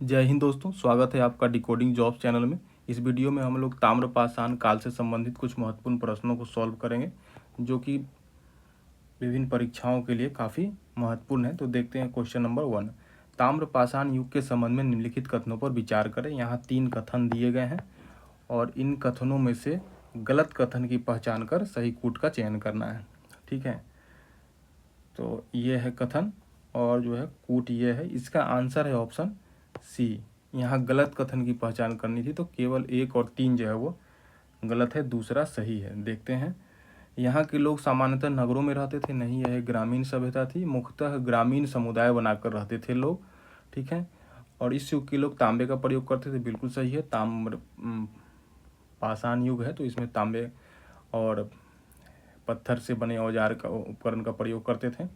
जय हिंद दोस्तों, स्वागत है आपका डिकोडिंग जॉब्स चैनल में। इस वीडियो में हम लोग ताम्रपाषाण काल से संबंधित कुछ महत्वपूर्ण प्रश्नों को सॉल्व करेंगे जो कि विभिन्न परीक्षाओं के लिए काफ़ी महत्वपूर्ण है। तो देखते हैं क्वेश्चन नंबर 1। ताम्रपाषाण युग के संबंध में निम्नलिखित कथनों पर विचार करें। यहाँ 3 कथन दिए गए हैं और इन कथनों में से गलत कथन की पहचान कर सही कूट का चयन करना है। ठीक है, तो ये है कथन और जो है कूट ये है। इसका आंसर है ऑप्शन सी। यहाँ गलत कथन की पहचान करनी थी तो केवल 1 और 3 जो है वो गलत है, दूसरा सही है। देखते हैं। यहाँ के लोग सामान्यतः नगरों में रहते थे, नहीं, यह ग्रामीण सभ्यता थी। मुख्यतः ग्रामीण समुदाय बनाकर रहते थे लोग। ठीक है, और इस युग के लोग तांबे का प्रयोग करते थे, बिल्कुल सही है। ताम्र पाषाण युग है तो इसमें तांबे और पत्थर से बने औजार का उपकरण का प्रयोग करते थे।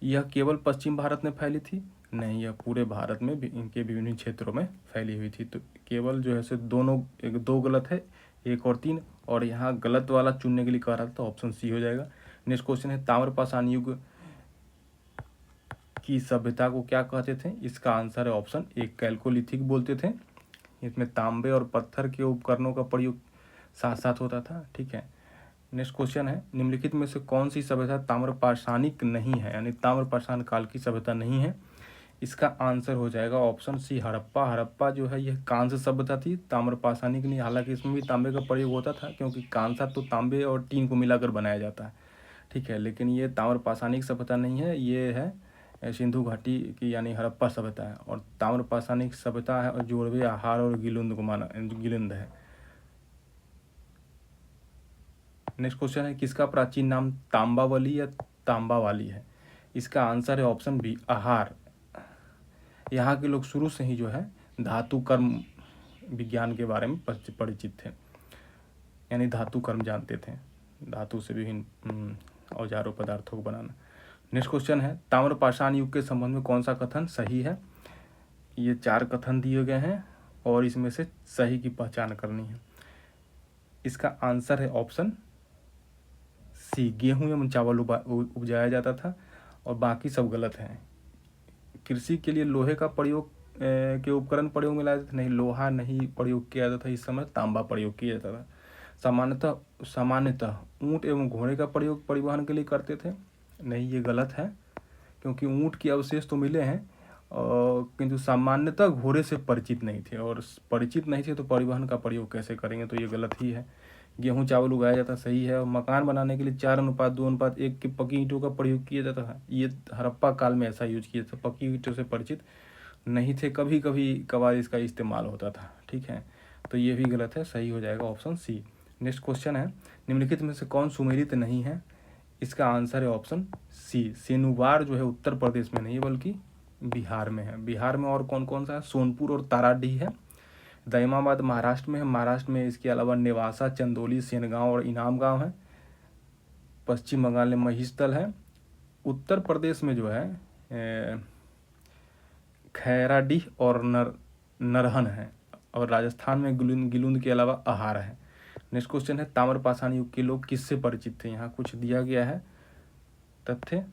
यह केवल पश्चिम भारत में फैली थी, नहीं, यह पूरे भारत में भी इनके विभिन्न क्षेत्रों में फैली हुई थी। तो केवल जो है से दोनों दो गलत है, 1 और 3, और यहाँ गलत वाला चुनने के लिए कह रहा था तो ऑप्शन सी हो जाएगा। नेक्स्ट क्वेश्चन है, ताम्रपाषाण युग की सभ्यता को क्या कहते थे? इसका आंसर है ऑप्शन ए, कैल्कोलिथिक बोलते थे। इसमें तांबे और पत्थर के उपकरणों का प्रयोग साथ साथ होता था। ठीक है, नेक्स्ट क्वेश्चन है, निम्नलिखित में से कौन सी सभ्यता ताम्रपाषाणिक नहीं है, यानी ताम्रपाषाण काल की सभ्यता नहीं है? इसका आंसर हो जाएगा ऑप्शन सी, हड़प्पा। हड़प्पा जो है यह कांस्य सभ्यता थी, ताम्रपाषाणिक नहीं। हालांकि इसमें भी तांबे का प्रयोग होता था क्योंकि कांसा तो तांबे और टीन को मिलाकर बनाया जाता है। ठीक है, लेकिन ये ताम्रपाषाणिक सभ्यता नहीं है, ये है सिंधु घाटी की यानी हड़प्पा सभ्यता है। और ताम्रपाषाणिक सभ्यता है और जोड़वे आहार और गिलुंद को माना गिलुंद है। नेक्स्ट क्वेश्चन है, किसका प्राचीन नाम तांबावली या तांबावाली है? इसका आंसर है ऑप्शन बी, आहार। यहाँ के लोग शुरू से ही जो है धातु कर्म विज्ञान के बारे में परिचित थे, यानी धातु कर्म जानते थे, धातु से विभिन्न औजारों पदार्थों को बनाना। नेक्स्ट क्वेश्चन है, ताम्रपाषाण युग के संबंध में कौन सा कथन सही है? ये 4 कथन दिए गए हैं और इसमें से सही की पहचान करनी है। इसका आंसर है ऑप्शन सी, गेहूं एवं चावल उपजाया जाता था और बाकी सब गलत हैं। कृषि के लिए लोहे का प्रयोग के उपकरण प्रयोग में लाए जाते थे, नहीं, लोहा नहीं प्रयोग किया जाता था, इस समय तांबा प्रयोग किया जाता था। सामान्यतः ऊँट एवं घोड़े का प्रयोग परिवहन के लिए करते थे, नहीं, ये गलत है क्योंकि ऊँट के अवशेष तो मिले हैं किंतु सामान्यतः घोड़े से परिचित नहीं थे, और परिचित नहीं थे तो परिवहन का प्रयोग कैसे करेंगे, तो ये गलत ही है। गेहूं चावल उगाया जाता सही है, और मकान बनाने के लिए 4:2:1 की पक्की ईंटों का प्रयोग किया जाता था। ये हड़प्पा काल में ऐसा यूज किया था, पक्की ईंटों से परिचित नहीं थे, कभी कभी कभार इसका इस्तेमाल होता था। ठीक है, तो ये भी गलत है, सही हो जाएगा ऑप्शन सी। नेक्स्ट क्वेश्चन है, निम्नलिखित में से कौन सुमेलित नहीं है? इसका आंसर है ऑप्शन सी, सेनुवार जो है उत्तर प्रदेश में नहीं बल्कि बिहार में है। बिहार में और कौन कौन सा है? सोनपुर और ताराडीह है। दैमाबाद महाराष्ट्र में है। महाराष्ट्र में इसके अलावा नेवासा, चंदौली, सेनगांव और इनाम गांव है। पश्चिम बंगाल में महिषतल है। उत्तर प्रदेश में जो है खैराडीह और नरहन है। और राजस्थान में गिलुंद के अलावा आहार है। नेक्स्ट क्वेश्चन है, ताम्रपाषाण युग के लोग किससे परिचित थे? यहाँ कुछ दिया गया है तथ्य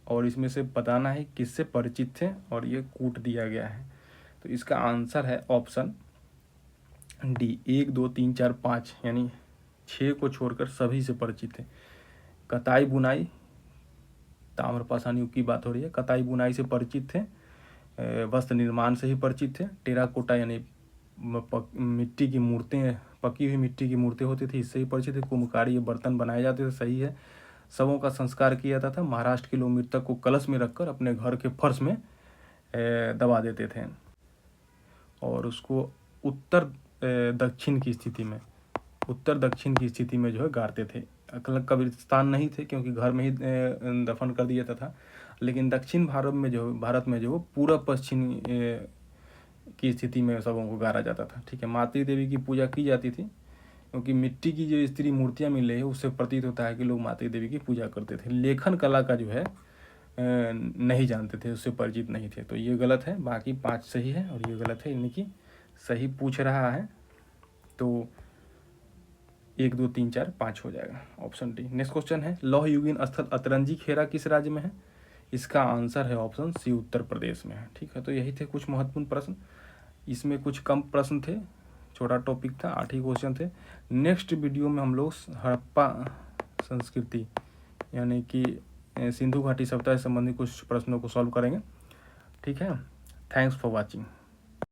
और इसमें से बताना है किससे परिचित थे, और ये कूट दिया गया है। तो इसका आंसर है ऑप्शन डी, 1 2 3 4 5 यानी 6 को छोड़कर सभी से परिचित है। कताई बुनाई, ताम्रपाषाण युग की बात हो रही है, कताई बुनाई से परिचित थे। वस्त्र निर्माण से ही परिचित थे। टेराकोटा यानी मिट्टी की मूर्तें, पकी हुई मिट्टी की मूर्तें होती थी, इससे ही परिचित थे। कुम्भकारी, ये बर्तन बनाए जाते थे, सही है। शवों का संस्कार किया जाता था। महाराष्ट्र के लोग मृतक को कलश में रखकर अपने घर के फर्श में दबा देते थे और उसको उत्तर दक्षिण की स्थिति में जो है गाड़ते थे। कब्रिस्तान नहीं थे क्योंकि घर में ही दफन कर दिया जाता था, लेकिन दक्षिण भारत में जो पूर्व पश्चिम की स्थिति में सबों को गाड़ा जाता था। ठीक है, मातृ देवी की पूजा की जाती थी क्योंकि मिट्टी की जो स्त्री मूर्तियाँ मिल रही है उससे प्रतीत होता है कि लोग मातृ देवी की पूजा करते थे। लेखन कला का जो है नहीं जानते थे, उससे परिचित नहीं थे, तो ये गलत है। बाकी 5 सही है और ये गलत है, यानी कि सही पूछ रहा है तो 1 2 3 4 5 हो जाएगा, ऑप्शन डी। नेक्स्ट क्वेश्चन है, लौह युगीन स्थल अतरंजी खेरा किस राज्य में है? इसका आंसर है ऑप्शन सी उत्तर प्रदेश में है। ठीक है, तो यही थे कुछ महत्वपूर्ण प्रश्न। इसमें कुछ कम प्रश्न थे, छोटा टॉपिक था, 8 ही क्वेश्चन थे। नेक्स्ट वीडियो में हम लोग हड़प्पा संस्कृति यानी कि सिंधु घाटी सभ्यता से संबंधित कुछ प्रश्नों को सॉल्व करेंगे। ठीक है, थैंक्स फॉर वॉचिंग।